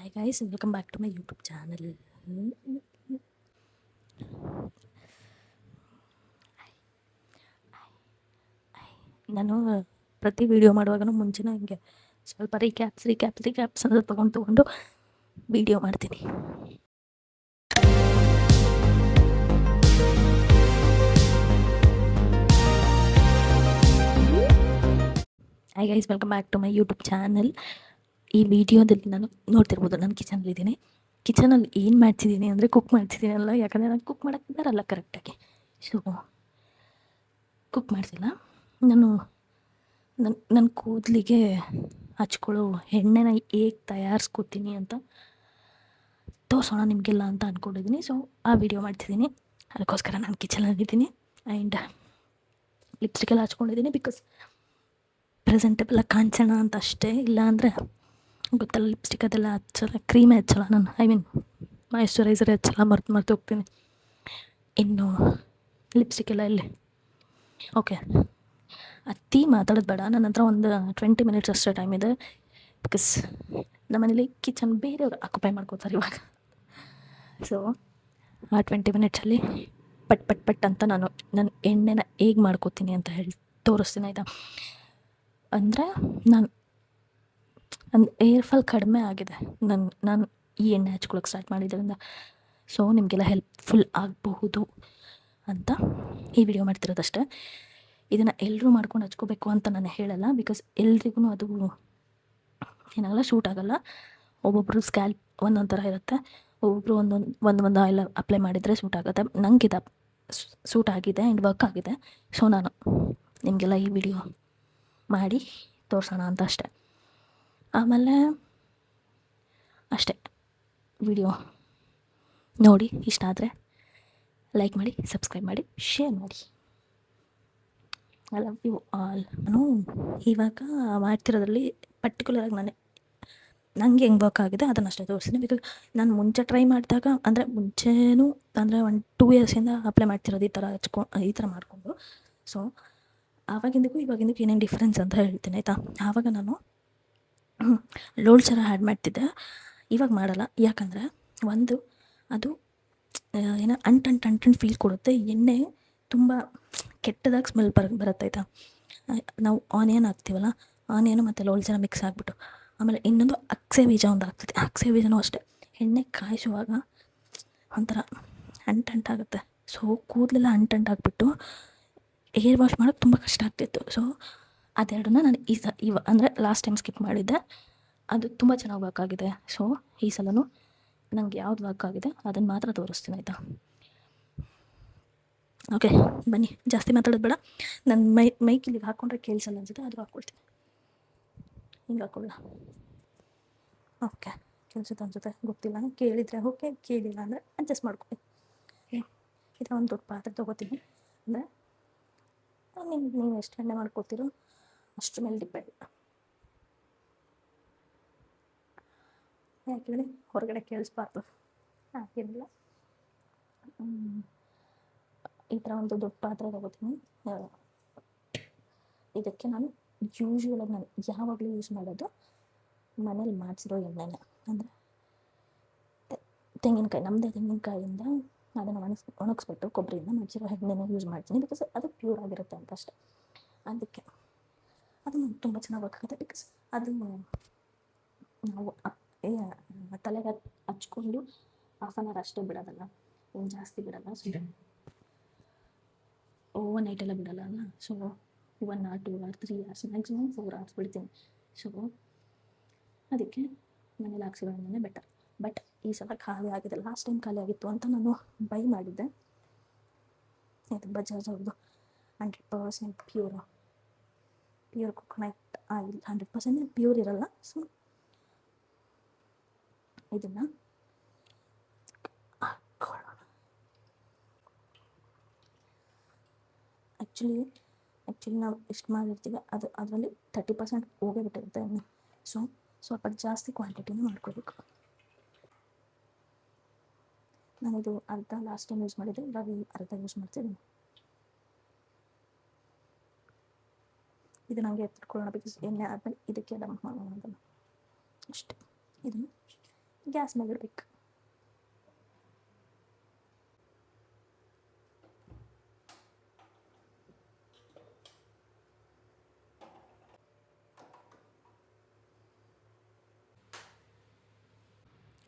Hi guys, welcome back to my YouTube channel. ನಾನು ಪ್ರತಿ video ಮಾಡುವಾಗನೂ ಮುಂಚೆನೇ ಹಿಂಗೆ ಸ್ವಲ್ಪ ರೀಕ್ಯಾಪ್ಸ್ ಅಂತ ತೊಗೊಂಡು ವಿಡಿಯೋ ಮಾಡ್ತೀನಿ. Hi guys, welcome back to my YouTube channel. ಈ ವಿಡಿಯೋದಲ್ಲಿ ನಾನು ನೋಡ್ತಿರ್ಬೋದು, ನಾನು ಕಿಚನಲ್ಲಿದ್ದೀನಿ. ಕಿಚನಲ್ಲಿ ಏನು ಮಾಡ್ತಿದ್ದೀನಿ ಅಂದರೆ ಕುಕ್ ಮಾಡ್ತಿದ್ದೀನಲ್ಲ, ಯಾಕಂದರೆ ನಾನು ಕುಕ್ ಮಾಡೋಕ್ಕೆ ಬರಲ್ಲ ಕರೆಕ್ಟಾಗಿ. ಸೊ ಕುಕ್ ಮಾಡ್ತಿಲ್ಲ ನಾನು. ನನ್ನ ಕೂದಲಿಗೆ ಹಚ್ಕೊಳ್ಳೋ ಎಣ್ಣೆನ ಹೇಗೆ ತಯಾರಿಸ್ಕೊತೀನಿ ಅಂತ ತೋರಿಸೋಣ ನಿಮಗೆಲ್ಲ ಅಂತ ಅಂದ್ಕೊಂಡಿದ್ದೀನಿ. ಸೊ ಆ ವಿಡಿಯೋ ಮಾಡ್ತಿದ್ದೀನಿ. ಅದಕ್ಕೋಸ್ಕರ ನಾನು ಕಿಚನಲ್ಲಿದ್ದೀನಿ ಆ್ಯಂಡ್ ಲಿಪ್ಸ್ಟಿಕೆಲ್ಲ ಹಚ್ಕೊಂಡಿದ್ದೀನಿ. ಬಿಕಾಸ್ ಪ್ರೆಸೆಂಟೇಬಲ್ ಕಾಣಿಸೋಣ ಅಂತ ಅಷ್ಟೇ, ಇಲ್ಲ ಅಂದರೆ ಗೊತ್ತಲ್ಲ, ಲಿಪ್ಸ್ಟಿಕ್ ಅದೆಲ್ಲ ಹಚ್ಚಲ್ಲ, ಕ್ರೀಮೇ ಹಚ್ಚಲ್ಲ ನಾನು. ಮಾಯಿಶ್ಚರೈಸರೇ ಹಚ್ಚಲ್ಲ, ಮರ್ತು ಹೋಗ್ತೀನಿ. ಇನ್ನು ಲಿಪ್ಸ್ಟಿಕ್ ಎಲ್ಲ ಇಲ್ಲಿ. ಓಕೆ, ಅತಿ ಮಾತಾಡೋದು ಬೇಡ. ನನ್ನ ಹತ್ರ ಒಂದು 20 ಮಿನಿಟ್ಸ್ ಅಷ್ಟೇ ಟೈಮ್ ಇದೆ. ಬಿಕಾಸ್ ನಮ್ಮನೇಲಿ ಕಿಚನ್ ಬೇರೆಯವರು ಆಕ್ಯುಪೈ ಮಾಡ್ಕೋತಾರೆ ಇವಾಗ. ಸೊ ಆ 20 ಮಿನಿಟ್ಸಲ್ಲಿ ಪಟ್ ಅಂತ ನಾನು ನನ್ನ ಎಣ್ಣೆನ ಹೇಗೆ ಮಾಡ್ಕೋತೀನಿ ಅಂತ ಹೇಳಿ ತೋರಿಸ್ತೀನಿ, ಆಯಿತಾ? ಅಂದರೆ ನಾನು ಏರ್ ಫಾಲ್ ಕಡಿಮೆ ಆಗಿದೆ ನಾನು ಈ ಎಣ್ಣೆ ಹಚ್ಕೊಳಕ್ಕೆ ಸ್ಟಾರ್ಟ್ ಮಾಡಿದ್ರಿಂದ. ಸೊ ನಿಮಗೆಲ್ಲ ಹೆಲ್ಪ್ಫುಲ್ ಆಗಬಹುದು ಅಂತ ಈ ವಿಡಿಯೋ ಮಾಡ್ತಿರೋದಷ್ಟೇ. ಇದನ್ನು ಎಲ್ಲರೂ ಮಾಡ್ಕೊಂಡು ಹಚ್ಕೋಬೇಕು ಅಂತ ನಾನು ಹೇಳಲ್ಲ, ಬಿಕಾಸ್ ಎಲ್ರಿಗೂ ಅದು ಏನಾಗಲ್ಲ, ಸೂಟ್ ಆಗೋಲ್ಲ. ಒಬ್ಬೊಬ್ಬರು ಸ್ಕ್ಯಾಲ್ಪ್ ಒಂದೊಂದು ಥರ ಇರುತ್ತೆ. ಒಬ್ಬೊಬ್ಬರು ಒಂದು ಆಯಿಲ್ ಅಪ್ಲೈ ಮಾಡಿದರೆ ಸೂಟ್ ಆಗುತ್ತೆ. ನಂಗೆ ಇದು ಸೂಟ್ ಆಗಿದೆ ಆ್ಯಂಡ್ ವರ್ಕ್ ಆಗಿದೆ. ಸೊ ನಾನು ನಿಮಗೆಲ್ಲ ಈ ವಿಡಿಯೋ ಮಾಡಿ ತೋರಿಸೋಣ ಅಂತ ಅಷ್ಟೆ. ಆಮೇಲೆ ಅಷ್ಟೇ, ವಿಡಿಯೋ ನೋಡಿ ಇಷ್ಟ ಆದರೆ ಲೈಕ್ ಮಾಡಿ, ಸಬ್ಸ್ಕ್ರೈಬ್ ಮಾಡಿ, ಶೇರ್ ಮಾಡಿ. I love you all. ನಾನು ಇವಾಗ ಮಾಡ್ತಿರೋದ್ರಲ್ಲಿ ಪರ್ಟಿಕ್ಯುಲರಾಗಿ ನನಗೆ ಹೆಂಗೆ ವರ್ಕ್ ಆಗಿದೆ ಅದನ್ನು ಅಷ್ಟೇ ತೋರಿಸ್ತೀನಿ. ಬಿಕಾಸ್ ನಾನು ಮುಂಚೆ ಟ್ರೈ ಮಾಡಿದಾಗ, ಅಂದರೆ ಮುಂಚೆನೂ ಅಂದರೆ 1-2 ಇಯರ್ಸಿಂದ ಅಪ್ಲೈ ಮಾಡ್ತಿರೋದು ಈ ಥರ ಮಾಡಿಕೊಂಡು. ಸೊ ಆವಾಗಿಂದಕ್ಕೂ ಇವಾಗಿಂದಕ್ಕೂ ಏನೇನು ಡಿಫ್ರೆನ್ಸ್ ಅಂತ ಹೇಳ್ತೀನಿ, ಆಯಿತಾ? ಆವಾಗ ನಾನು ಲೋಳ್ಸರ ಆ್ಯಡ್ ಮಾಡ್ತಿದ್ದೆ, ಇವಾಗ ಮಾಡಲ್ಲ. ಯಾಕಂದರೆ ಅದು ಏನೋ ಅಂಟು ಫೀಲ್ ಕೊಡುತ್ತೆ. ಎಣ್ಣೆ ತುಂಬ ಕೆಟ್ಟದಾಗಿ ಸ್ಮೆಲ್ ಬರುತ್ತಾಯ್ತಾ. ನಾವು ಆನಿಯನ್ ಹಾಕ್ತೀವಲ್ಲ, ಆನಿಯನು ಮತ್ತು ಲೋಳ್ಸರ ಮಿಕ್ಸ್ ಆಗಿಬಿಟ್ಟು. ಆಮೇಲೆ ಇನ್ನೊಂದು ಅಕ್ಸೆ ಬೀಜ ಒಂದು ಆಗ್ತದೆ. ಅಕ್ಸೆ ಬೀಜನೂ ಅಷ್ಟೇ, ಎಣ್ಣೆ ಕಾಯಿಸುವಾಗ ಒಂಥರ ಅಂಟಾಗುತ್ತೆ. ಸೊ ಕೂದಲೆಲ್ಲ ಅಂಟಾಗ್ಬಿಟ್ಟು ಹೇರ್ ವಾಶ್ ಮಾಡೋಕ್ಕೆ ತುಂಬ ಕಷ್ಟ ಆಗ್ತಿತ್ತು. ಸೊ ಅದೆರಡನ್ನ ನಾನು ಅಂದರೆ ಲಾಸ್ಟ್ ಟೈಮ್ ಸ್ಕಿಪ್ ಮಾಡಿದ್ದೆ. ಅದು ತುಂಬ ಚೆನ್ನಾಗಿ ವರ್ಕ್ ಆಗಿದೆ. ಸೊ ಈ ಸಲವೂ ನನಗೆ ಯಾವ್ದು ವರ್ಕ್ ಆಗಿದೆ ಅದನ್ನು ಮಾತ್ರ ತೋರಿಸ್ತೀನಿ, ಆಯಿತಾ? ಓಕೆ, ಬನ್ನಿ, ಜಾಸ್ತಿ ಮಾತಾಡೋದು ಬೇಡ. ನನ್ನ ಮೈಕ್ ಇಲ್ಲಿಗೆ ಹಾಕ್ಕೊಂಡ್ರೆ ಕೇಳಿಸಲ್ಲ ಅನ್ಸುತ್ತೆ, ಆದರೂ ಹಾಕ್ಕೊಳ್ತೀನಿ. ಹಿಂಗೆ ಹಾಕೊಳ್ಳ. ಓಕೆ, ಕೇಳಿಸುತ್ತೆ ಅನ್ಸುತ್ತೆ, ಗೊತ್ತಿಲ್ಲ. ಕೇಳಿದರೆ ಓಕೆ, ಕೇಳಿಲ್ಲ ಅಂದರೆ ಅಡ್ಜಸ್ಟ್ ಮಾಡ್ಕೊಳ್ಳಿ. ಈ ಥರ ಒಂದು ದೊಡ್ಡ ಪಾತ್ರೆ ತೊಗೋತೀನಿ. ಅಂದರೆ ನೀವು ಎಷ್ಟು ಎಣ್ಣೆ ಮಾಡ್ಕೊತೀರೋ ಅಷ್ಟ್ರ ಮೇಲೆ ಡಿಪೆಂಡ್. ಯಾಕೆ ಹೊರಗಡೆ ಕೇಳಿಸ್ಬಾರ್ದು, ಹಾಗೇನಿಲ್ಲ. ಈ ಥರ ಒಂದು ದೊಡ್ಡ ಪಾತ್ರೆ ತೊಗೋತೀನಿ. ಇದಕ್ಕೆ ನಾನು ಯೂಶ್ವಲಾಗಿ ನಾನು ಯಾವಾಗಲೂ ಯೂಸ್ ಮಾಡೋದು ಮನೇಲಿ ಮಾಡಿಸಿರೋ ಎಣ್ಣೆನೇ. ಅಂದರೆ ತೆಂಗಿನಕಾಯಿ, ನಮ್ಮದೇ ತೆಂಗಿನಕಾಯಿಯಿಂದ ಅದನ್ನು ಒಣಗಿಸ್ಬಿಟ್ಟು ಕೊಬ್ಬರಿಯಿಂದ ಮಾಡಿಸಿರೋ ಎಣ್ಣೆನ ಯೂಸ್ ಮಾಡ್ತೀನಿ. ಬಿಕಾಸ್ ಅದು ಪ್ಯೂರ್ ಆಗಿರುತ್ತೆ ಅಂತ ಅಷ್ಟೆ. ಅದಕ್ಕೆ ಅದು ತುಂಬ ಚೆನ್ನಾಗಿ ವರ್ಕ್ ಆಗುತ್ತೆ. ಬಿಕಾಸ್ ಅದು ನಾವು ತಲೆಗೆ ಹಚ್ಕೊಂಡು 1/2 hour ಅಷ್ಟೇ ಬಿಡೋದಲ್ಲ, ಏನು ಜಾಸ್ತಿ ಬಿಡಲ್ಲ. ಸೊ ಓವರ್ ನೈಟೆಲ್ಲ ಬಿಡಲ್ಲ ಅಲ್ಲ. So 1 hour 2 hour 3 hours maximum 4 hours ಬಿಡ್ತೀನಿ. ಸೊ ಅದಕ್ಕೆ ಮನೇಲಿ ಹಾಕ್ಸಿರೋ ಎಣ್ಣೆನೇ ಬೆಟರ್. ಬಟ್ ಈ ಸಲ ಖಾಲಿ ಆಗಿದೆ. ಲಾಸ್ಟ್ ಟೈಮ್ ಖಾಲಿ ಆಗಿತ್ತು ಅಂತ ನಾನು ಬೈ ಮಾಡಿದ್ದೆ. ಇದು ಬಜಾಜ್ ಅವ್ರದ್ದು 100% ಪ್ಯೂರ್ ಕೊಕೊನಟ್ ಆಯಿಲ್. 100% ಪ್ಯೂರ್ ಇರಲ್ಲ. ಸೊ ಇದನ್ನು ಹಾಕ್ಕೊಳ್ಳೋಣ. ಆ್ಯಕ್ಚುಲಿ ನಾವು ಎಷ್ಟು ಮಾಡಿರ್ತೀವಿ ಅದರಲ್ಲಿ 30% ಹೋಗೇ ಬಿಟ್ಟಿರುತ್ತೆ ಎಣ್ಣೆ. ಸೊ ಸ್ವಲ್ಪ ಜಾಸ್ತಿ ಕ್ವಾಂಟಿಟಿನೂ ಮಾಡ್ಕೋಬೇಕು. ನಾನಿದು ಅರ್ಧ ಲಾಸ್ಟ್ ಟೈಮ್ ಯೂಸ್ ಮಾಡಿದ್ದೆ, ಇವಾಗ ಅರ್ಧ ಯೂಸ್ ಮಾಡ್ತಿದ್ದೀನಿ. ಇದು ನನಗೆ ಎತ್ತಿಟ್ಕೊಳ್ಳೋಣ, ಬಿಕಾಸ್ ಎಣ್ಣೆ ಆದಮೇಲೆ ಇದಕ್ಕೆ ಡಂಪ್ ಮಾಡೋಣ ಅದನ್ನು ಅಷ್ಟೇ. ಇದನ್ನು ಗ್ಯಾಸ್ ಮೇಲೆ ಇಡ್ಬೇಕು.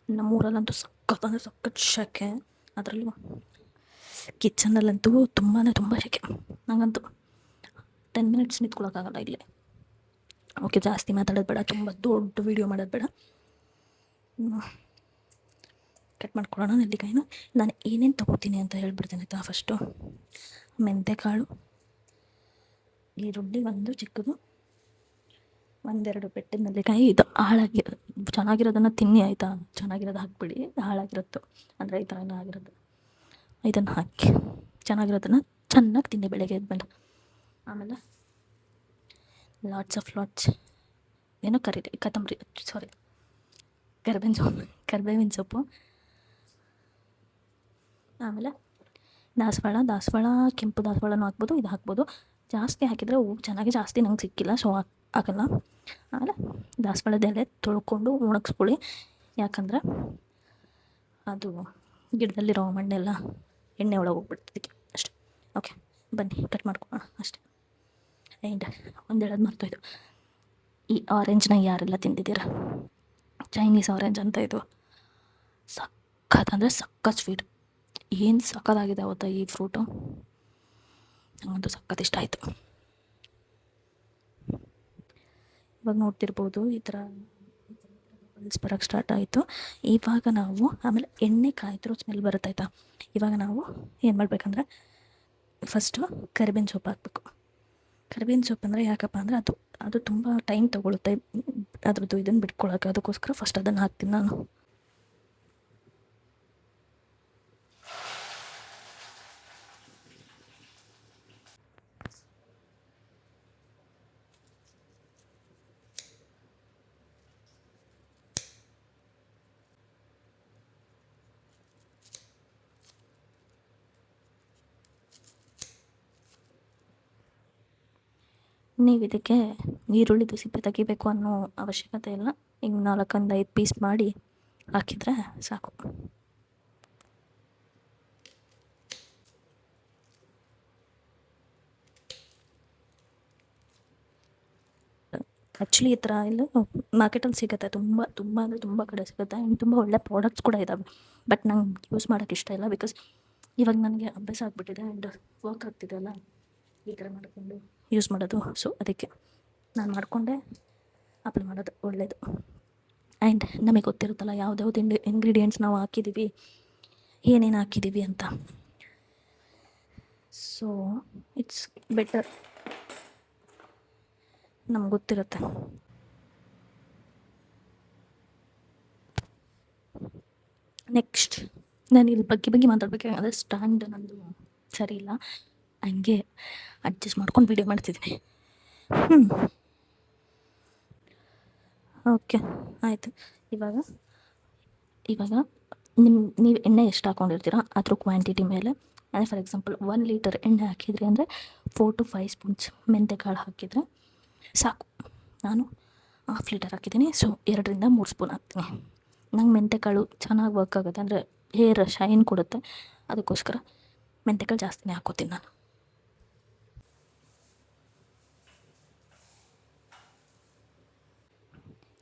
ನಮ್ಮೂರಲ್ಲಂತೂ ಸಖತ್ ಅಂದರೆ ಸಖತ್ ಶೆಕೆ, ಅದರಲ್ಲೂ ಕಿಚನಲ್ಲಂತೂ ತುಂಬಾ ತುಂಬ ಶೆಕೆ. ನನಗಂತೂ 10 ಮಿನಿಟ್ಸ್ ನಿಂತ್ಕೊಳ್ಳೋಕ್ಕಾಗಲ್ಲ ಇಲ್ಲೇ. ಓಕೆ, ಜಾಸ್ತಿ ಮಾತಾಡೋದು ಬೇಡ, ತುಂಬ ದೊಡ್ಡ ವೀಡಿಯೋ ಮಾಡೋದು ಬೇಡ. ಕಟ್ ಮಾಡ್ಕೊಳ್ಳೋಣ ನೆಲ್ಲಿಕಾಯಿನ. ನಾನು ಏನೇನು ತೊಗೋತೀನಿ ಅಂತ ಹೇಳ್ಬಿಡ್ತೀನಿ ಆಯಿತಾ. ಫಸ್ಟು ಮೆಂತೆಕಾಳು, ಈರುಳ್ಳಿ ಒಂದು ಚಿಕ್ಕದು, ಒಂದೆರಡು ಪೆಟ್ಟಿನ ನೆಲ್ಲಿಕಾಯಿ. ಇದು ಚೆನ್ನಾಗಿರೋದನ್ನು ತಿನ್ನಿ ಆಯಿತಾ. ಚೆನ್ನಾಗಿರೋದು ಹಾಕ್ಬಿಡಿ, ಹಾಳಾಗಿರೋದು ಅಂದರೆ ಈ ಥರ ಎಲ್ಲ ಆಗಿರೋದು ಇದನ್ನು ಹಾಕಿ ಚೆನ್ನಾಗಿರೋದನ್ನು ಚೆನ್ನಾಗಿ ತಿನ್ನಿ ಬೆಳಗ್ಗೆ ಎದ್ಮೇಲೆ. ಆಮೇಲೆ ಲಾಟ್ಸ್ ಏನೋ ಕರ್ಬೇವಿನ ಸೊಪ್ಪು. ಆಮೇಲೆ ದಾಸವಾಳ ಕೆಂಪು ದಾಸವಾಳನೂ ಹಾಕ್ಬೋದು, ಇದು ಹಾಕ್ಬೋದು. ಜಾಸ್ತಿ ಹಾಕಿದರೆ ಹೂವು ಚೆನ್ನಾಗಿ ಜಾಸ್ತಿ ನಂಗೆ ಸಿಕ್ಕಿಲ್ಲ, ಸೊ ಹಾಕಲ್ಲ. ಆಮೇಲೆ ದಾಸವಾಳದ ತೊಳ್ಕೊಂಡು ಒಣಗಿಸ್ಕೊಳ್ಳಿ, ಯಾಕಂದರೆ ಅದು ಗಿಡದಲ್ಲಿರೋ ಮಣ್ಣೆಲ್ಲ ಎಣ್ಣೆ ಒಳಗೆ ಹೋಗ್ಬಿಡ್ತದಕ್ಕೆ ಅಷ್ಟೇ. ಓಕೆ, ಬನ್ನಿ ಕಟ್ ಮಾಡ್ಕೊಳ್ಳೋಣ ಅಷ್ಟೇ. ಆ್ಯಂಡ್ ಒಂದು ಹೇಳೋದು ಮರ್ತೋಯ್ತು, ಈ ಆರೆಂಜ್ನ ಯಾರೆಲ್ಲ ತಿಂದಿದ್ದೀರ? ಚೈನೀಸ್ ಆರೆಂಜ್ ಅಂತ. ಇದು ಸಖತ್ ಅಂದರೆ ಸಖತ್ ಸ್ವೀಟ್. ಏನು ಸಖತ್ತಾಗಿದೆ ಅವತ್ತ ಈ ಫ್ರೂಟು, ನನಗಂತೂ ಸಖತ್ ಇಷ್ಟ ಆಯಿತು. ಇವಾಗ ನೋಡ್ತಿರ್ಬೋದು ಈ ಥರ ಬಲ್ಸ್ ಬರೋಕ್ಕೆ ಸ್ಟಾರ್ಟ್ ಆಯಿತು. ಇವಾಗ ನಾವು ಆಮೇಲೆ ಎಣ್ಣೆ ಕಾಯ್ತಿರೋ ಸ್ಮೆಲ್ ಬರುತ್ತಾಯ್ತಾ. ಇವಾಗ ನಾವು ಏನು ಮಾಡಬೇಕಂದ್ರೆ ಫಸ್ಟು ಕರಿಬೇವಿನ ಸೊಪ್ಪು ಹಾಕಬೇಕು. ಕರಿಬೇವಿನ ಸೊಪ್ಪು ಅಂದರೆ ಯಾಕಪ್ಪ ಅಂದರೆ ಅದು ತುಂಬ ಟೈಮ್ ತೊಗೊಳುತ್ತೆ ಅದ್ರದ್ದು ಇದನ್ನು ಬಿಟ್ಕೊಳ್ಳೋಕೆ. ಅದಕ್ಕೋಸ್ಕರ ಫಸ್ಟ್ ಅದನ್ನು ಹಾಕ್ತೀನಿ ನಾನು. ನೀವು ಇದಕ್ಕೆ ಈರುಳ್ಳಿದು ಸಿಪ್ಪೆ ತೆಗಿಬೇಕು ಅನ್ನೋ ಅವಶ್ಯಕತೆ ಇಲ್ಲ. ಈಗ 4-5 ಪೀಸ್ ಮಾಡಿ ಹಾಕಿದರೆ ಸಾಕು. ಆ್ಯಕ್ಚುಲಿ ಈ ಥರ ಇಲ್ಲ ಮಾರ್ಕೆಟಲ್ಲಿ ಸಿಗುತ್ತೆ, ತುಂಬ ಅಂದರೆ ತುಂಬ ಕಡೆ ಸಿಗುತ್ತೆ. ಆ್ಯಂಡ್ ತುಂಬ ಒಳ್ಳೆ ಪ್ರಾಡಕ್ಟ್ಸ್ ಕೂಡ ಇದ್ದಾವೆ. ಬಟ್ ನಂಗೆ ಯೂಸ್ ಮಾಡೋಕ್ಕೆ ಇಷ್ಟ ಇಲ್ಲ, ಬಿಕಾಸ್ ಇವಾಗ ನನಗೆ ಅಭ್ಯಾಸ ಆಗಿಬಿಟ್ಟಿದೆ ಆ್ಯಂಡ್ ವರ್ಕ್ ಆಗ್ತಿದೆಯಲ್ಲ ಈ ಥರ ಮಾಡಿಕೊಂಡು ಯೂಸ್ ಮಾಡೋದು. ಸೊ ಅದಕ್ಕೆ ನಾನು ಮಾಡಿಕೊಂಡೆ ಅಪ್ಲೈ ಮಾಡೋದು ಒಳ್ಳೆಯದು. ಆ್ಯಂಡ್ ನಮಗೆ ಗೊತ್ತಿರುತ್ತಲ್ಲ ಯಾವುದ್ಯಾವ್ದು ಇಂಗ್ರೀಡಿಯೆಂಟ್ಸ್ ನಾವು ಹಾಕಿದ್ದೀವಿ, ಏನೇನು ಹಾಕಿದ್ದೀವಿ ಅಂತ. ಸೊ ಇಟ್ಸ್ ಬೆಟರ್, ನಮ್ಗೆ ಗೊತ್ತಿರುತ್ತೆ. ನೆಕ್ಸ್ಟ್ ನಾನು ಇಲ್ಲಿ ಬಗ್ಗೆ ಮಾತಾಡ್ಬೇಕಾದ್ರೆ ಸ್ಟ್ಯಾಂಡ್ ನಂದು ಸರಿ ಇಲ್ಲ, ಹಂಗೆ ಅಡ್ಜಸ್ಟ್ ಮಾಡ್ಕೊಂಡು ವೀಡಿಯೋ ಮಾಡ್ತಿದ್ದೀನಿ. ಓಕೆ ಆಯಿತು. ಇವಾಗ ನೀವು ಎಣ್ಣೆ ಎಷ್ಟು ಹಾಕ್ಕೊಂಡಿರ್ತೀರ ಅದ್ರ ಕ್ವಾಂಟಿಟಿ ಮೇಲೆ, ಅಂದರೆ ಫಾರ್ ಎಕ್ಸಾಂಪಲ್ 1 ಲೀಟರ್ ಎಣ್ಣೆ ಹಾಕಿದ್ರಿ ಅಂದರೆ 4 to 5 ಸ್ಪೂನ್ಸ್ ಮೆಂತೆಕಾಳು ಹಾಕಿದರೆ ಸಾಕು. ನಾನು 1/2 ಲೀಟರ್ ಹಾಕಿದ್ದೀನಿ, ಸೊ 2-3 ಸ್ಪೂನ್ ಹಾಕ್ತೀನಿ. ನಂಗೆ ಮೆಂತೆಕಾಳು ಚೆನ್ನಾಗಿ ವರ್ಕ್ ಆಗುತ್ತೆ, ಅಂದರೆ ಹೇರ್ ಶೈನ್ ಕೊಡುತ್ತೆ, ಅದಕ್ಕೋಸ್ಕರ ಮೆಂತೆಕಾಳು ಜಾಸ್ತಿನೇ ಹಾಕ್ಕೋತೀನಿ ನಾನು.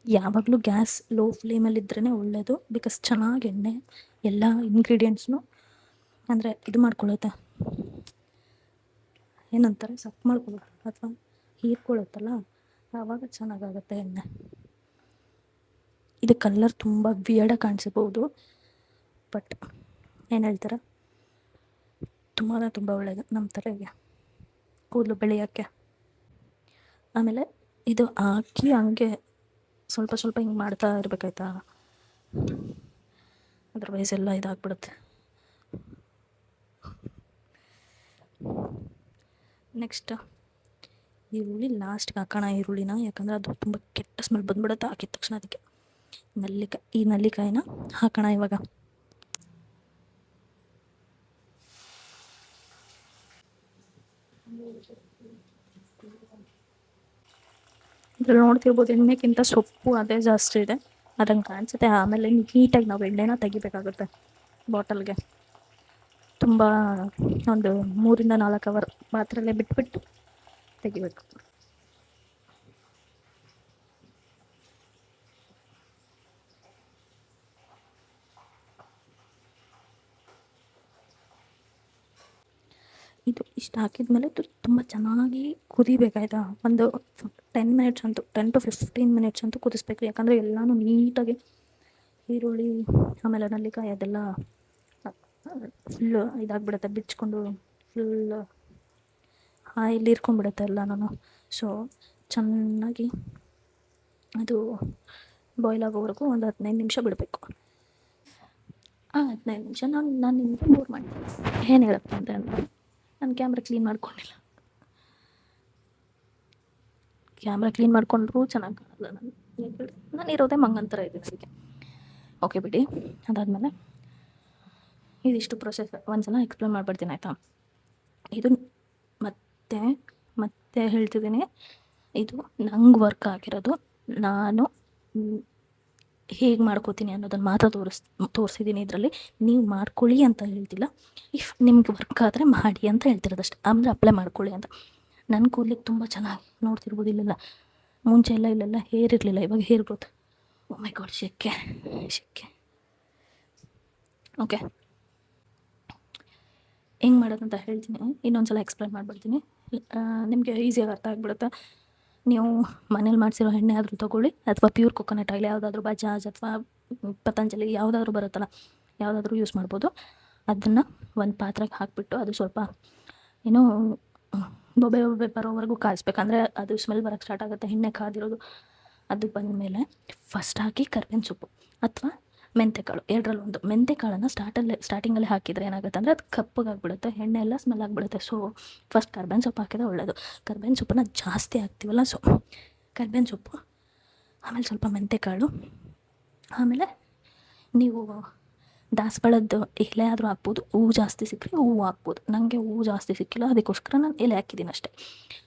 ಯಾವಾಗಲೂ ಗ್ಯಾಸ್ ಲೋ ಫ್ಲೇಮಲ್ಲಿದ್ರೇ ಒಳ್ಳೆಯದು, ಬಿಕಾಸ್ ಚೆನ್ನಾಗಿ ಎಣ್ಣೆ ಎಲ್ಲ ಇಂಗ್ರೀಡಿಯೆಂಟ್ಸ್ನು ಅಂದರೆ ಇದು ಮಾಡ್ಕೊಳ್ಳುತ್ತೆ, ಏನಂತಾರೆ ಸಕ್ ಮಾಡ್ಕೊಳ್ಳುತ್ತೆ ಅಥವಾ ಹೀರ್ಕೊಳ್ಳುತ್ತಲ್ಲ, ಆವಾಗ ಚೆನ್ನಾಗಾಗುತ್ತೆ ಎಣ್ಣೆ. ಇದು ಕಲರ್ ತುಂಬ ವಿಯರ್ಡಾಗಿ ಕಾಣಿಸ್ಬೋದು, ಬಟ್ ಏನು ಹೇಳ್ತಾರೆ ತುಂಬ ಒಳ್ಳೆಯದು ನಮ್ಮ ಥರಗೆ ಕೂದಲು ಬೆಳೆಯೋಕ್ಕೆ. ಆಮೇಲೆ ಇದು ಹಾಕಿ ಹಂಗೆ ಸ್ವಲ್ಪ ಹಿಂಗೆ ಮಾಡ್ತಾ ಇರಬೇಕಾಯ್ತಾ, ಅದರ್ವೈಸ್ ಎಲ್ಲ ಇದಾಗ್ಬಿಡುತ್ತೆ. ನೆಕ್ಸ್ಟ್ ಈರುಳ್ಳಿ ಲಾಸ್ಟ್ಗೆ ಹಾಕೋಣ ಈರುಳ್ಳಿನ, ಯಾಕಂದರೆ ಅದು ತುಂಬ ಕೆಟ್ಟ ಸ್ಮೆಲ್ ಬಂದ್ಬಿಡುತ್ತೆ ಹಾಕಿದ ತಕ್ಷಣ. ಅದಕ್ಕೆ ಈ ನೆಲ್ಲಿಕಾಯಿನ ಹಾಕೋಣ ಇವಾಗ. ಇದ್ರಲ್ಲಿ ನೋಡ್ತಿರ್ಬೋದು ಎಣ್ಣೆಗಿಂತ ಸೊಪ್ಪು ಅದೇ ಜಾಸ್ತಿ ಇದೆ. ಅದಂಗೆ ಕಾಣಿಸುತ್ತೆ. ಆಮೇಲೆ ನೀಟಾಗಿ ನಾವು ಎಣ್ಣೆನ ತೆಗಿಬೇಕಾಗುತ್ತೆ ಬಾಟಲ್ಗೆ. ತುಂಬ ಒಂದು 3-4 ಅವರ್ ಪಾತ್ರೆಲ್ಲೇ ಬಿಟ್ಬಿಟ್ಟು ತೆಗಿಬೇಕು. ಇದು ಇಷ್ಟು ಹಾಕಿದ್ಮೇಲೆ ತುಂಬ ಚೆನ್ನಾಗಿ ಕುದಿಬೇಕಾಯ್ತಾ. ಒಂದು 10 ಮಿನಿಟ್ಸ್ ಅಂತೂ 10 to 15 ಮಿನಿಟ್ಸ್ ಅಂತೂ ಕುದಿಸ್ಬೇಕು. ಯಾಕಂದರೆ ಎಲ್ಲನೂ ನೀಟಾಗಿ ಈರುಳ್ಳಿ ಆಮೇಲೆ ನಲ್ಲಿಕಾಯಿ ಅದೆಲ್ಲ ಫುಲ್ಲು ಇದಾಗ್ಬಿಡುತ್ತೆ, ಬಿಚ್ಕೊಂಡು ಫುಲ್ ಆಯಿಲ್ ಹೀರ್ಕೊಂಡ್ಬಿಡುತ್ತೆ ಎಲ್ಲನೂ. ಸೊ ಚೆನ್ನಾಗಿ ಅದು ಬಾಯ್ಲ್ ಆಗೋವರೆಗೂ ಒಂದು 15 ನಿಮಿಷ ಬಿಡಬೇಕು. 15 ನಿಮಿಷ ನಾನು ನಿಮಗೆ ಬೋರ್ ಮಾಡ್ತೀನಿ. ಏನು ಹೇಳಪ್ಪ ಅಂತ ಅಂದರೆ, ನಾನು ಕ್ಯಾಮ್ರಾ ಕ್ಲೀನ್ ಮಾಡ್ಕೊಂಡಿಲ್ಲ. ಕ್ಯಾಮ್ರಾ ಕ್ಲೀನ್ ಮಾಡ್ಕೊಂಡ್ರೂ ಚೆನ್ನಾಗಿ ಕಾಣಲ್ಲ. ನಾನು ಇರೋದೇ ಮಂಗಂತರ ಇದೆ ಅದಕ್ಕೆ. ಓಕೆ ಬಿಡಿ. ಅದಾದಮೇಲೆ ಇದಿಷ್ಟು ಪ್ರೊಸೆಸ್ ಒಂದ್ಸಲ ಎಕ್ಸ್ಪ್ಲೇನ್ ಮಾಡ್ಬಿಡ್ತೀನಿ ಆಯಿತಾ. ಇದು ಮತ್ತೆ ಮತ್ತೆ ಹೇಳ್ತಿದ್ದೀನಿ, ಇದು ನಂಗೆ ವರ್ಕ್ ಆಗಿರೋದು. ನಾನು ಹೇಗೆ ಮಾಡ್ಕೋತೀನಿ ಅನ್ನೋದನ್ನು ಮಾತ್ರ ತೋರಿಸಿದ್ದೀನಿ ಇದರಲ್ಲಿ. ನೀವು ಮಾಡ್ಕೊಳ್ಳಿ ಅಂತ ಹೇಳ್ತಿಲ್ಲ. ಇಫ್ ನಿಮ್ಗೆ ವರ್ಕ್ ಆದರೆ ಮಾಡಿ ಅಂತ ಹೇಳ್ತಿರೋದಷ್ಟೇ. ಅಂದರೆ ಅಪ್ಲೈ ಮಾಡ್ಕೊಳ್ಳಿ ಅಂತ. ನನ್ನ ಕೂದಲಿಗೆ ತುಂಬ ಚೆನ್ನಾಗಿ ನೋಡ್ತಿರ್ಬೋದು. ಇಲ್ಲೆಲ್ಲ ಮುಂಚೆ ಎಲ್ಲ ಇಲ್ಲೆಲ್ಲ ಹೇರ್ ಇರಲಿಲ್ಲ, ಇವಾಗ ಹೇರ್ ಗ್ರೋತ್. ಓ ಮೈ ಗಾಡ್, ಶೆಕೆ. ಓಕೆ, ಹೆಂಗೆ ಮಾಡೋದಂತ ಹೇಳ್ತೀನಿ. ಇನ್ನೊಂದು ಸಲ ಎಕ್ಸ್ಪ್ಲೇನ್ ಮಾಡಿಬಿಡ್ತೀನಿ, ನಿಮಗೆ ಈಸಿಯಾಗಿ ಅರ್ಥ ಆಗಿಬಿಡುತ್ತೆ. ನೀವು ಮನೇಲಿ ಮಾಡಿಸಿರೋ ಎಣ್ಣೆ ಆದರೂ ತೊಗೊಳ್ಳಿ, ಅಥವಾ ಪ್ಯೂರ್ ಕೊಕೊನಟ್ ಆಯಿಲ್ ಯಾವುದಾದ್ರೂ, ಬಜಾಜ್ ಅಥವಾ ಪತಂಜಲಿ ಯಾವುದಾದ್ರೂ ಬರುತ್ತಲ್ಲ, ಯಾವುದಾದ್ರೂ ಯೂಸ್ ಮಾಡ್ಬೋದು. ಅದನ್ನು ಒಂದು ಪಾತ್ರೆಗೆ ಹಾಕಿಬಿಟ್ಟು ಅದು ಸ್ವಲ್ಪ ಏನೋ ಬೊಬ್ಬೆ ಬರೋವರೆಗೂ ಕಾಯಿಸ್ಬೇಕಂದ್ರೆ ಅದು ಸ್ಮೆಲ್ ಬರೋಕ್ಕೆ ಸ್ಟಾರ್ಟ್ ಆಗುತ್ತೆ, ಎಣ್ಣೆ ಕಾದಿರೋದು. ಅದು ಬಂದಮೇಲೆ ಫಸ್ಟ್ ಹಾಕಿ ಕರ್ಬೇವಿನ ಸೊಪ್ಪು ಅಥವಾ ಮೆಂತೆಕಾಳು, ಎರಡರಲ್ಲೊಂದು. ಮೆಂತೆಕಾಳನ್ನು ಸ್ಟಾರ್ಟಿಂಗಲ್ಲಿ ಹಾಕಿದರೆ ಏನಾಗುತ್ತೆ ಅಂದರೆ ಅದು ಕಪ್ಪಗಾಗ್ಬಿಡುತ್ತೆ, ಎಣ್ಣೆ ಎಲ್ಲ ಸ್ಮೆಲ್ ಆಗಿಬಿಡುತ್ತೆ. ಸೊ ಫಸ್ಟ್ ಕರ್ಬೇವಿನ ಸೊಪ್ಪು ಹಾಕಿದ್ರೆ ಒಳ್ಳೆಯದು. ಕರ್ಬೇವಿನ ಸೊಪ್ಪನ್ನ ಜಾಸ್ತಿ ಹಾಕ್ತೀವಲ್ಲ, ಸೊ ಕರ್ಬೇವಿನ ಸೊಪ್ಪು, ಆಮೇಲೆ ಸ್ವಲ್ಪ ಮೆಂತೆಕಾಳು, ಆಮೇಲೆ ನೀವು ದಾಸವಾಳದ್ದು ಎಲೆ ಆದರೂ ಹಾಕ್ಬೋದು. ಹೂವು ಜಾಸ್ತಿ ಸಿಕ್ಕರೆ ಹೂವು ಹಾಕ್ಬೋದು. ನನಗೆ ಹೂವು ಜಾಸ್ತಿ ಸಿಕ್ಕಿಲ್ಲ, ಅದಕ್ಕೋಸ್ಕರ ನಾನು ಎಲೆ ಹಾಕಿದ್ದೀನಿ ಅಷ್ಟೇ.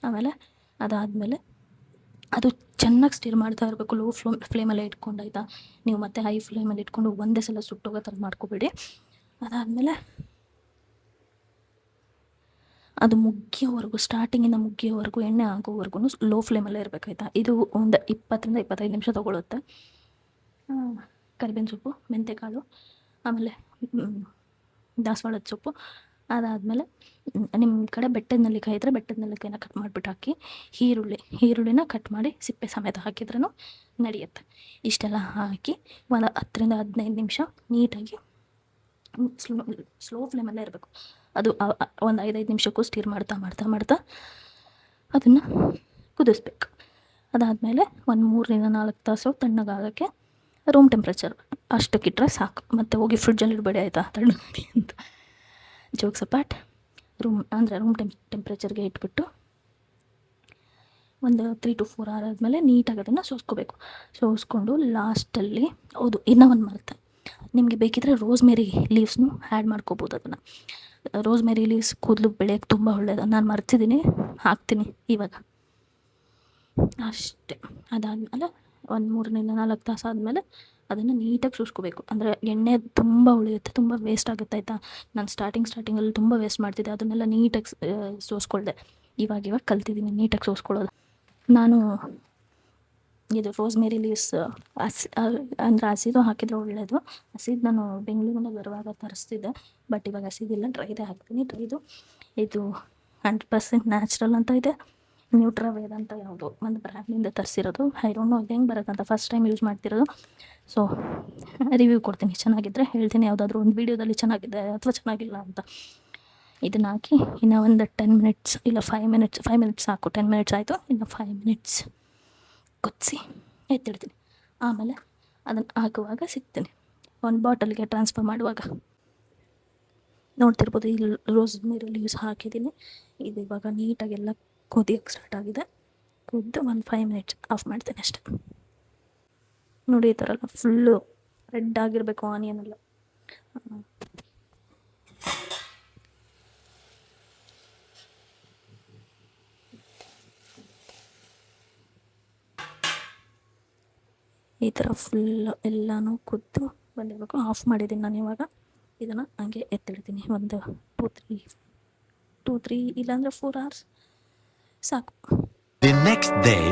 ಆಮೇಲೆ ಅದಾದಮೇಲೆ ಅದು ಚೆನ್ನಾಗಿ ಸ್ಟಿರ್ ಮಾಡ್ತಾ ಇರಬೇಕು. ಲೋ ಫ್ಲೇಮಲ್ಲೇ ಇಟ್ಕೊಂಡು ಆಯಿತಾ. ನೀವು ಮತ್ತೆ ಹೈ ಫ್ಲೇಮಲ್ಲಿ ಇಟ್ಕೊಂಡು ಒಂದೇ ಸಲ ಸುಟ್ಟೋಗೋ ಥರ ಮಾಡ್ಕೊಬೇಡಿ. ಅದಾದಮೇಲೆ ಅದು ಮುಗಿಯೋವರೆಗೂ, ಸ್ಟಾರ್ಟಿಂಗಿಂದ ಮುಗಿಯೋವರೆಗೂ, ಎಣ್ಣೆ ಆಗೋವರೆಗೂ ಲೋ ಫ್ಲೇಮಲ್ಲೇ ಇರಬೇಕಾಯ್ತಾ. ಇದು ಒಂದು 20-25 ನಿಮಿಷ ತೊಗೊಳುತ್ತೆ. ಕರಿಬೇವಿನ ಸೊಪ್ಪು, ಮೆಂತೆಕಾಳು, ಆಮೇಲೆ ದಾಸವಾಳದ ಸೊಪ್ಪು. ಅದಾದಮೇಲೆ ನಿಮ್ಮ ಕಡೆ ಬೆಟ್ಟದ ನೆಲ್ಲಿಕಾಯಿ ಇದ್ದರೆ ಬೆಟ್ಟದ ನೆಲ್ಲಿಕಾಯಿನ ಕಟ್ ಮಾಡಿಬಿಟ್ಟು ಹಾಕಿ, ಈರುಳ್ಳಿನ ಕಟ್ ಮಾಡಿ ಸಿಪ್ಪೆ ಸಮೇತ ಹಾಕಿದ್ರೂ ನಡೆಯುತ್ತೆ. ಇಷ್ಟೆಲ್ಲ ಹಾಕಿ ಒಂದು 10-15 ನಿಮಿಷ ನೀಟಾಗಿ ಸ್ಲೋ ಫ್ಲೇಮಲ್ಲೇ ಇರಬೇಕು. ಅದು ಒಂದು 5 ನಿಮಿಷಕ್ಕೂ ಸ್ಟಿರ್ ಮಾಡ್ತಾ ಅದನ್ನು ಕುದಿಸ್ಬೇಕು. ಅದಾದಮೇಲೆ ಒಂದು 3-4 ತಾಸು ತಣ್ಣಗಾಗೋಕ್ಕೆ ರೂಮ್ ಟೆಂಪ್ರೇಚರ್ ಅಷ್ಟಕ್ಕಿಟ್ಟರೆ ಸಾಕು. ಮತ್ತು ಹೋಗಿ ಫ್ರಿಡ್ಜಲ್ಲಿ ಇಡಬೇಡಿ ಆಯಿತಾ, ತಣ್ಣಗೆ ಅಂತ. ಜೋಕ್ಸ್ ಅಪಾರ್ಟ್, ರೂಮ್ ಟೆಂಪ್ರೇಚರ್ಗೆ ಇಟ್ಬಿಟ್ಟು ಒಂದು 3 to 4 hour ಆದಮೇಲೆ ನೀಟಾಗಿ ಅದನ್ನು ಸೋಸ್ಕೋಬೇಕು. ಸೋಸ್ಕೊಂಡು ಲಾಸ್ಟಲ್ಲಿ, ಹೌದು ಇನ್ನೂ ಒಂದು ಮರೆತೆ, ನಿಮಗೆ ಬೇಕಿದ್ದರೆ ರೋಸ್ಮೇರಿ ಲೀವ್ಸ್ನು ಆ್ಯಡ್ ಮಾಡ್ಕೋಬೋದು. ಅದನ್ನು ರೋಸ್ಮೇರಿ ಲೀವ್ಸ್ ಕೂದಲು ಬೆಳೆಯೋಕ್ಕೆ ತುಂಬ ಒಳ್ಳೆಯದು. ನಾನು ಮರ್ತಿದ್ದೀನಿ, ಹಾಕ್ತೀನಿ ಇವಾಗ ಅಷ್ಟೇ. ಅದಾದಮೇಲೆ ಒಂದು 3-4 ತಾಸು ಆದಮೇಲೆ ಅದನ್ನು ನೀಟಾಗಿ ಸೋಸ್ಕೋಬೇಕು. ಅಂದರೆ ಎಣ್ಣೆ ತುಂಬ ಉಳಿಯುತ್ತೆ, ತುಂಬ ವೇಸ್ಟ್ ಆಗುತ್ತೆ ಆಯಿತಾ. ನಾನು ಸ್ಟಾರ್ಟಿಂಗಲ್ಲಿ ತುಂಬ ವೇಸ್ಟ್ ಮಾಡ್ತಿದ್ದೆ, ಅದನ್ನೆಲ್ಲ ನೀಟಾಗಿ ಸೋಸ್ಕೊಳ್ದೆ. ಇವಾಗ ಕಲ್ತಿದ್ದೀನಿ ನೀಟಾಗಿ ಸೋಸ್ಕೊಳ್ಳೋದು. ನಾನು ಇದು ರೋಸ್ಮೇರಿ ಲೀವ್ಸ್ ಅಂದರೆ ಹಸಿದು ಹಾಕಿದರೆ ಒಳ್ಳೆಯದು. ಹಸಿದು ನಾನು ಬೆಂಗಳೂರಿಂದ ಬರುವಾಗ ತರಿಸ್ತಿದ್ದೆ, ಬಟ್ ಇವಾಗ ಹಸಿದಿಲ್ಲ, ಡ್ರೈದೇ ಹಾಕ್ತೀನಿ. ಡ್ರೈದು ಇದು 100% ನ್ಯಾಚುರಲ್ ಅಂತ ಇದೆ. ನ್ಯೂಟ್ರಾವೇದ ಅಂತ ಯಾವುದೋ ಒಂದು ಬ್ರ್ಯಾಂಡಿಂದ ತರಿಸಿರೋದು. ಐ ಡೋಂಟ್ ನೋ ಇದು ಹೆಂಗೆ ಬರುತ್ತಂತ, ಫಸ್ಟ್ ಟೈಮ್ ಯೂಸ್ ಮಾಡ್ತಿರೋದು. ಸೊ ರಿವ್ಯೂ ಕೊಡ್ತೀನಿ, ಚೆನ್ನಾಗಿದ್ದರೆ ಹೇಳ್ತೀನಿ ಯಾವುದಾದ್ರೂ ಒಂದು ವೀಡಿಯೋದಲ್ಲಿ ಚೆನ್ನಾಗಿದೆ ಅಥವಾ ಚೆನ್ನಾಗಿಲ್ಲ ಅಂತ. ಇದನ್ನು ಹಾಕಿ ಇನ್ನೂ ಒಂದು 10 ಮಿನಿಟ್ಸ್ ಇಲ್ಲ 5 ಮಿನಿಟ್ಸ್ ಸಾಕು. 10 ಮಿನಿಟ್ಸ್ ಆಯಿತು, ಇನ್ನು 5 ಮಿನಿಟ್ಸ್ ಕುದಿಸಿ ಎತ್ತಿಡ್ತೀನಿ. ಆಮೇಲೆ ಅದನ್ನು ಹಾಕುವಾಗ ಸಿಗ್ತೀನಿ, ಒಂದು ಬಾಟಲ್ಗೆ ಟ್ರಾನ್ಸ್ಫರ್ ಮಾಡುವಾಗ. ನೋಡ್ತಿರ್ಬೋದು, ಇಲ್ಲಿ ರೋಸ್ಮೇರಿ ಲೀವ್ಸ್ ಹಾಕಿದ್ದೀನಿ. ಇದು ಇವಾಗ ನೀಟಾಗೆಲ್ಲ ಕುದಿಯೋಕ್ಕೆ ಸ್ಟಾರ್ಟ್ ಆಗಿದೆ. ಕುದ್ದು ಒಂದು 5 ಮಿನಿಟ್ಸ್ ಆಫ್ ಮಾಡ್ತೀನಿ ಅಷ್ಟೆ. ನೋಡಿ ಈ ಥರ ಎಲ್ಲ ಫುಲ್ಲು ರೆಡ್ ಆಗಿರಬೇಕು ಆನಿಯನ್ ಎಲ್ಲ. ಈ ಥರ ಫುಲ್ ಎಲ್ಲನೂ ಕುದ್ದು ಬಂದಿರಬೇಕು. ಆಫ್ ಮಾಡಿದ್ದೀನಿ ನಾನು ಇವಾಗ. ಇದನ್ನು ಹಂಗೆ ಎತ್ತಿಡ್ತೀನಿ ಒಂದು 2-3 ಇಲ್ಲಾಂದರೆ 4 hours ಸಾಕು. The next day